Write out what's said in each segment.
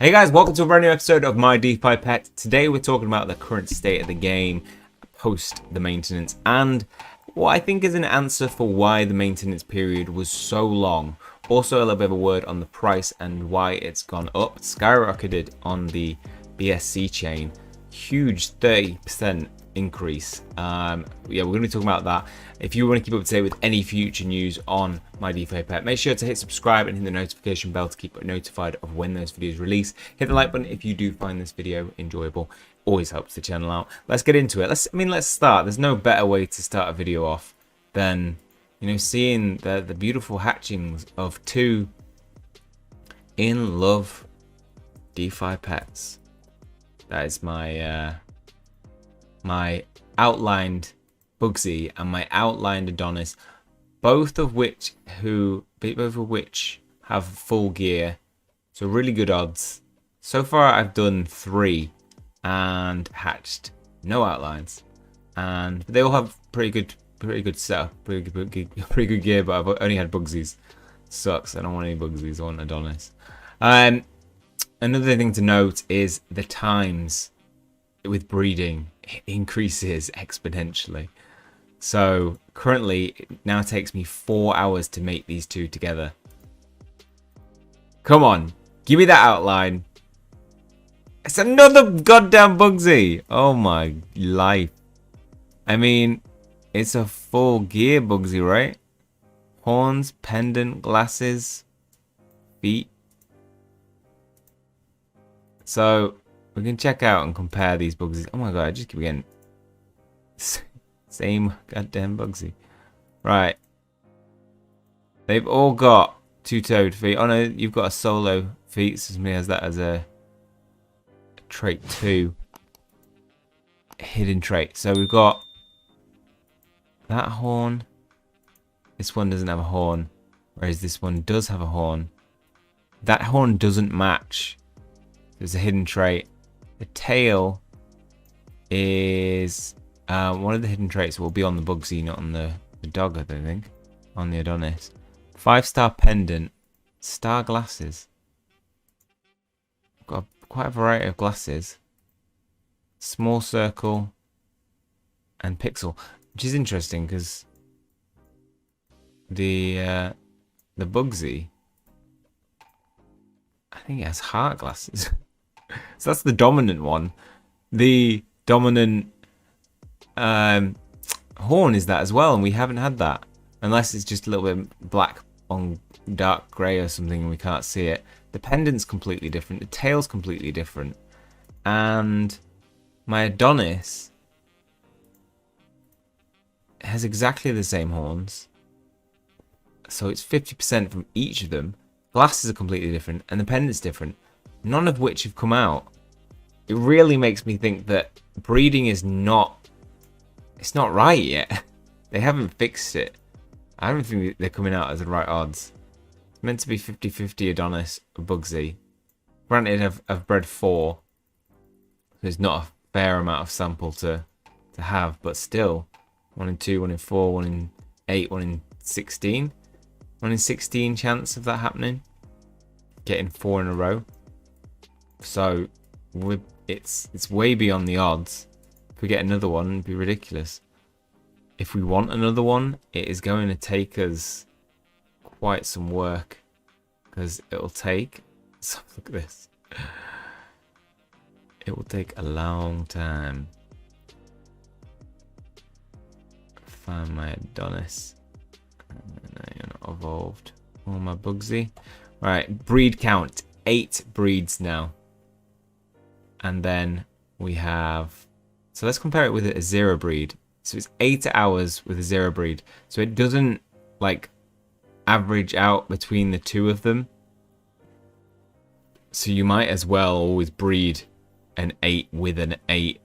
Hey guys, welcome to a brand new episode of Mydefipet. Today we're talking about the current state of the game post the maintenance and what I think is an answer for why the maintenance period was so long. Also a little bit of a word on the price and why it's gone up. Skyrocketed on the BSC chain. Huge 30% increase. Yeah, we're going to be talking about that. If you want to keep up to date with any future news on Mydefipet, make sure to hit subscribe and hit the notification bell to keep notified of when those videos release. Hit the like button if you do find this video enjoyable. Always helps the channel out. Let's get into it. Let's start. There's no better way to start a video off than, you know, seeing the beautiful hatchings of two in love DeFi pets. That is my my outlined Bugsy and my outlined Adonis, both of which have full gear, so really good odds. So far I've done 3 and hatched no outlines, and they all have pretty good setup, pretty good gear, but I've only had Bugsies. Sucks. I don't want any Bugsies. I want Adonis. Another thing to note is the times with breeding increases exponentially. So currently it now takes me 4 hours to make these two together. Come on, give me that outline. It's another goddamn Bugsy. Oh my life. I mean, it's a full gear Bugsy, right? Horns, pendant, glasses, feet. So we can check out and compare these Bugsies. Oh my god, I just keep getting same goddamn Bugsy. Right. They've all got two-toed feet. Oh no, you've got a solo feet. So me has that as a trait 2. Hidden trait. So we've got that horn. This one doesn't have a horn. Whereas this one does have a horn. That horn doesn't match. There's a hidden trait. The tail is one of the hidden traits will be on the Bugsy, not on the dog, I don't think. On the Adonis. 5-star pendant. Star glasses. Got quite a variety of glasses. Small circle. And pixel. Which is interesting because the Bugsy, I think it has heart glasses. So that's the dominant one. The dominant horn is that as well, and we haven't had that. Unless it's just a little bit black on dark grey or something and we can't see it. The pendant's completely different. The tail's completely different. And my Adonis has exactly the same horns. So it's 50% from each of them. Glasses are completely different and the pendant's different. None of which have come out. It really makes me think that breeding is not... It's not right yet. They haven't fixed it. I don't think they're coming out as the right odds. It's meant to be 50-50 Adonis or Bugsy. Granted, I've bred 4. So it's not a fair amount of sample to have. But still, 1 in 2, 1 in 4, 1 in 8, 1 in 16. 1 in 16 chance of that happening. Getting 4 in a row. So it's way beyond the odds. If we get another one, it'd be ridiculous. If we want another one, it is going to take us quite some work. Because it'll take... So look at this. It will take a long time. Find my Adonis. No, you're not evolved. Oh, my Bugsy. Right, breed count. 8 breeds now. And then we have... So let's compare it with a 0 breed. So it's 8 hours with a 0 breed. So it doesn't, like, average out between the two of them. So you might as well always breed an 8 with an 8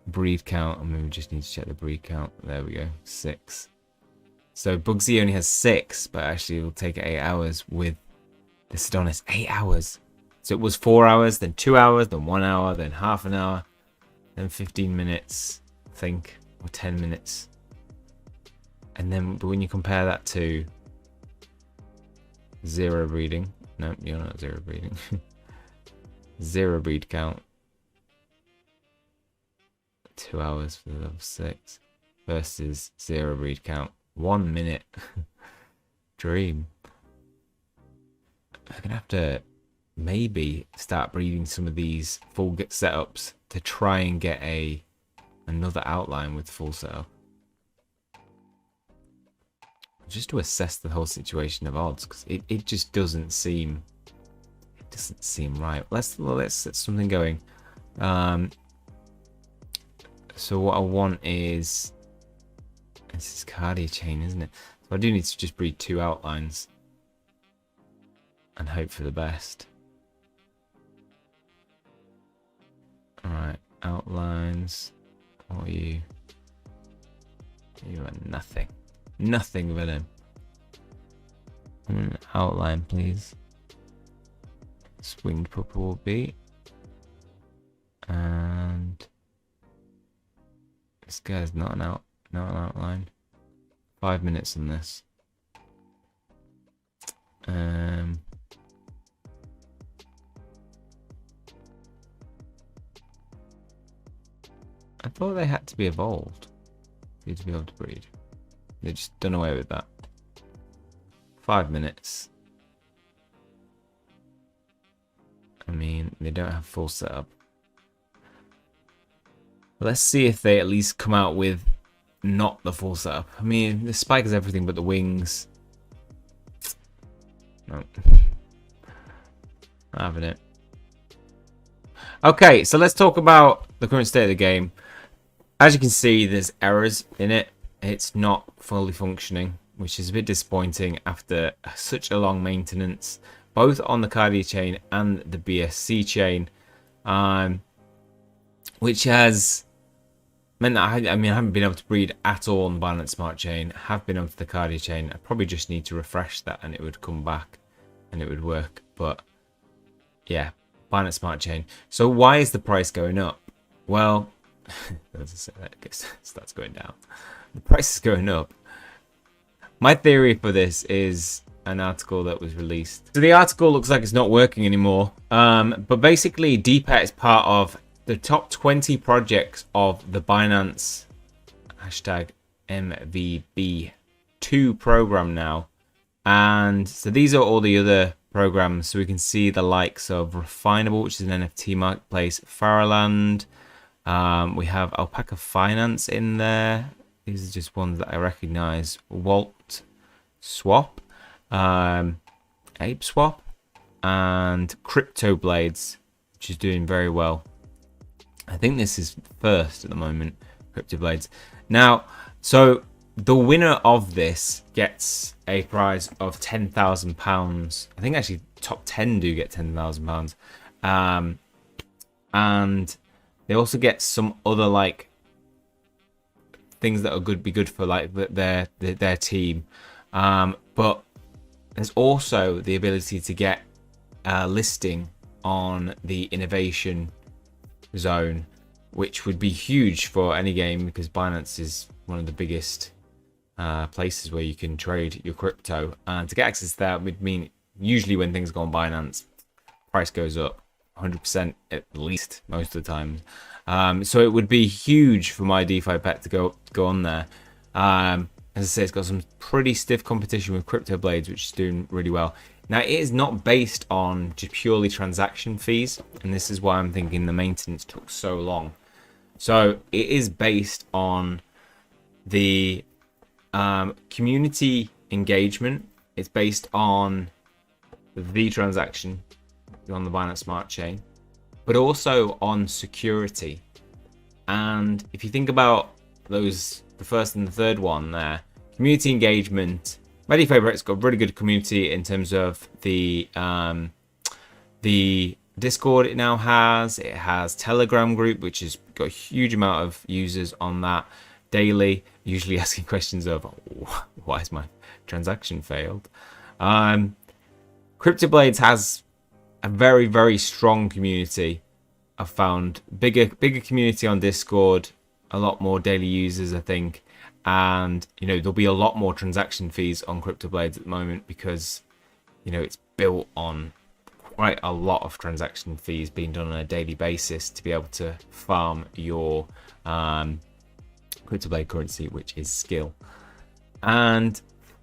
breed count. I mean, we just need to check the breed count. There we go. 6. So Bugsy only has 6, but actually it will take 8 hours with this Adonis. 8 hours. So it was 4 hours, then 2 hours, then 1 hour, then half an hour, then 15 minutes, I think, or 10 minutes. And then but when you compare that to 0 breeding, no, you're not 0 breeding. 0 breed count. 2 hours for the level 6 versus 0 breed count. 1 minute. Dream. I'm gonna have to maybe start breeding some of these full setups to try and get another outline with full setup. Just to assess the whole situation of odds, because it just doesn't seem right. Let's set something going. So what I want is, this is cardio chain, isn't it? So I do need to just breed 2 outlines and hope for the best. Alright, outlines. What are you? You are nothing. Nothing, villain. Outline, please. Swinged pupper will be. And this guy's not an outline. 5 minutes on this. I thought they had to be evolved for you to be able to breed. They just done away with that. 5 minutes. I mean, they don't have full setup. Let's see if they at least come out with not the full setup. I mean, the spike is everything but the wings. No. Not having it. Okay, so let's talk about the current state of the game. As you can see, there's errors in it. It's not fully functioning, which is a bit disappointing after such a long maintenance, both on the cardio chain and the BSC chain, which has meant that I haven't been able to breed at all on the Binance Smart Chain. I have been onto the cardio chain. I probably just need to refresh that and it would come back and it would work. But yeah, Binance Smart Chain. So why is the price going up? Well, as I said, it starts going down. The price is going up. My theory for this is an article that was released. So the article looks like it's not working anymore. But basically, Mydefipet is part of the top 20 projects of the Binance #MVB2 program now. And so these are all the other programs. So we can see the likes of Refinable, which is an NFT marketplace, Faraland. We have Alpaca Finance in there. These are just ones that I recognize. Walt Swap, Ape Swap, and Crypto Blades, which is doing very well. I think this is first at the moment, Crypto Blades. Now, so the winner of this gets a prize of £10,000. I think actually top 10 do get £10,000. And they also get some other like things that are be good for like their team. But there's also the ability to get a listing on the innovation zone, which would be huge for any game because Binance is one of the biggest places where you can trade your crypto. And to get access to that would mean usually when things go on Binance, price goes up 100% at least most of the time. So it would be huge for Mydefipet to go on there. As I say, it's got some pretty stiff competition with Crypto Blades, which is doing really well. Now, it is not based on just purely transaction fees, and this is why I'm thinking the maintenance took so long. So it is based on the community engagement. It's based on the transaction on the Binance Smart Chain, but also on security. And if you think about those, the first and the third one there, community engagement, Mydefipet's got a really good community in terms of the Discord it now has. It has Telegram group, which has got a huge amount of users on that daily, usually asking questions of why is my transaction failed. Crypto Blades has a very, very strong community. I've found bigger community on Discord, a lot more daily users, I think. And, you know, there'll be a lot more transaction fees on Crypto Blades at the moment because, you know, it's built on quite a lot of transaction fees being done on a daily basis to be able to farm your Crypto Blade currency, which is skill. And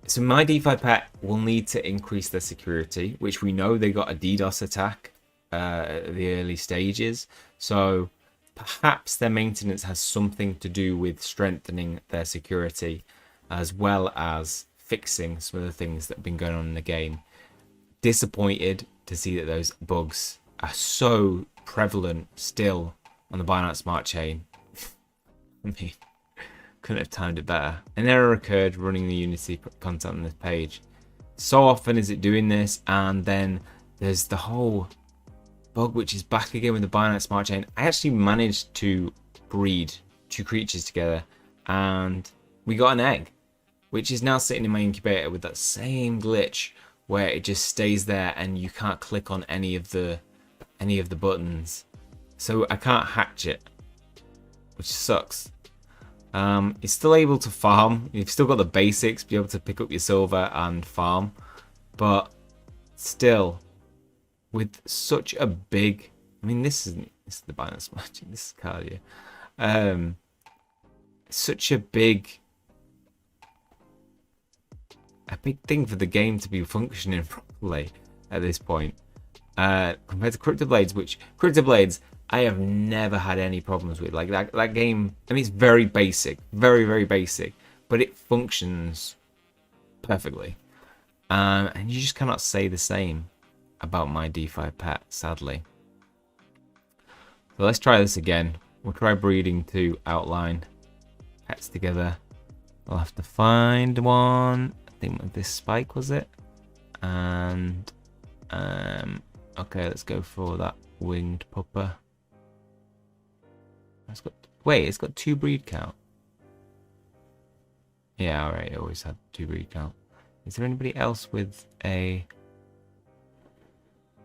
so Mydefipet will need to increase their security, which we know they got a DDoS attack at the early stages. So perhaps their maintenance has something to do with strengthening their security, as well as fixing some of the things that have been going on in the game. Disappointed to see that those bugs are so prevalent still on the Binance Smart Chain. I mean, couldn't have timed it better. An error occurred running the Unity content on this page. So often is it doing this, and then there's the whole bug which is back again with the Binance Smart Chain. I actually managed to breed 2 creatures together, and we got an egg, which is now sitting in my incubator with that same glitch where it just stays there and you can't click on any of the buttons. So I can't hatch it, which sucks. You're still able to farm. You've still got the basics, be able to pick up your silver and farm, but still, with such a big, I mean, this is the Binance match. This is Cardia. Such a big thing for the game to be functioning properly at this point, compared to Crypto Blades, which Crypto Blades I have never had any problems with. Like that game, I mean, it's very basic, very basic, but it functions perfectly. And you just cannot say the same about Mydefipet, sadly. So let's try this again. We'll try breeding 2 outline pets together. I'll have to find one. I think with this spike, was it? And okay, let's go for that winged pupper. It's got 2 breed count. Yeah, alright, it always had 2 breed count. Is there anybody else with a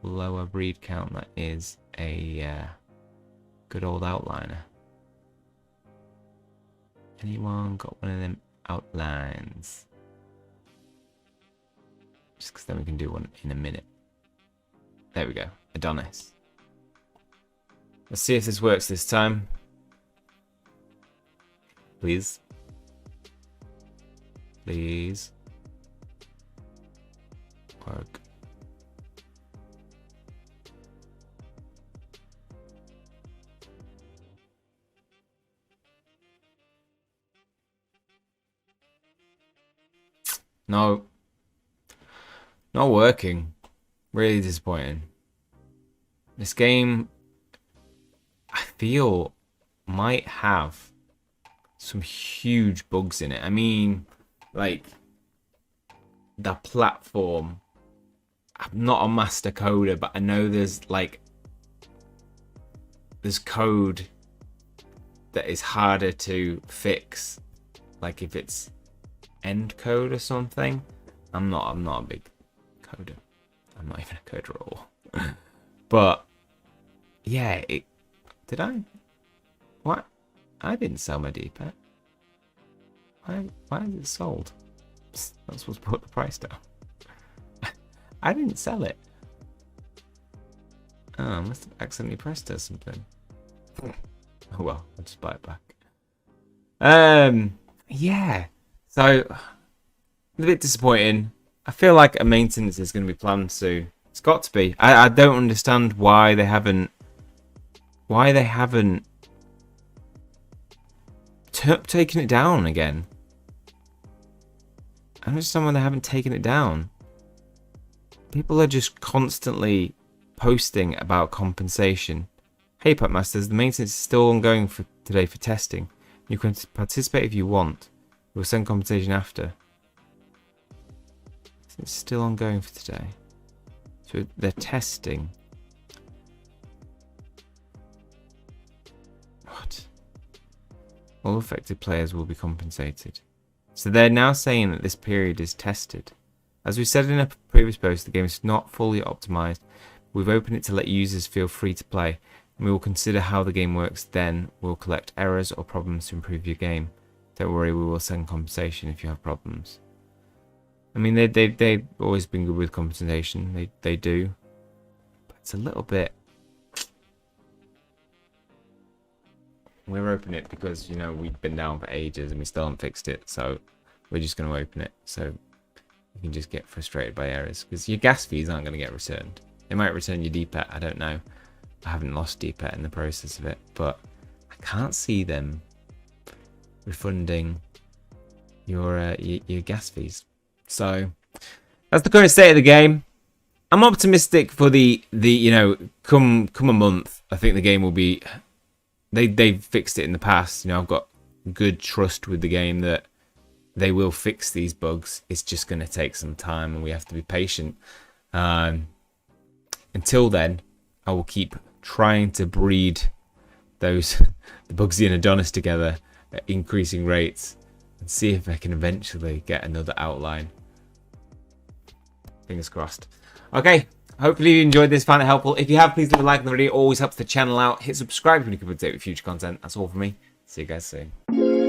lower breed count that is a good old outliner? Anyone got one of them outlines? Just because then we can do one in a minute. There we go, Adonis. Let's see if this works this time. Please. Please. Work. No. Not working. Really disappointing. This game, I feel, might have some huge bugs in it. I mean, like, the platform. I'm not a master coder, but I know there's code that is harder to fix. Like if it's end code or something. I'm not a big coder. I'm not even a coder at all. But yeah, did I? What? I didn't sell my Mydefipet. Why is it sold? That's what's put the price down. I didn't sell it. Oh, I must have accidentally pressed it or something. Oh well, I'll just buy it back. Yeah. So a bit disappointing. I feel like a maintenance is going to be planned soon. It's got to be. I don't understand why they haven't taken it down again. I don't understand why they haven't taken it down. People are just constantly posting about compensation. Hey Putmasters, the maintenance is still ongoing for today for testing. You can participate if you want. We'll send compensation after. It's still ongoing for today. So they're testing. What? All affected players will be compensated. So they're now saying that this period is tested. As we said in a previous post, the game is not fully optimized. We've opened it to let users feel free to play, and we will consider how the game works. Then we'll collect errors or problems to improve your game. Don't worry, we will send compensation if you have problems. I mean, they've always been good with compensation. They do. It's a little bit... We're opening it because, you know, we've been down for ages and we still haven't fixed it. So we're just going to open it. So you can just get frustrated by errors. Because your gas fees aren't going to get returned. They might return your DPET. I don't know. I haven't lost DPET in the process of it. But I can't see them refunding your gas fees. So that's the current state of the game. I'm optimistic for the you know, come a month, I think the game will be... They've fixed it in the past. You know, I've got good trust with the game that they will fix these bugs. It's just going to take some time and we have to be patient. Until then, I will keep trying to breed those the Bugsy and Adonis together at increasing rates and see if I can eventually get another outline. Fingers crossed. Okay. Hopefully you enjoyed this, found it helpful. If you have, please leave a like on the video. It always helps the channel out. Hit subscribe if you want to keep up to date with future content. That's all from me. See you guys soon.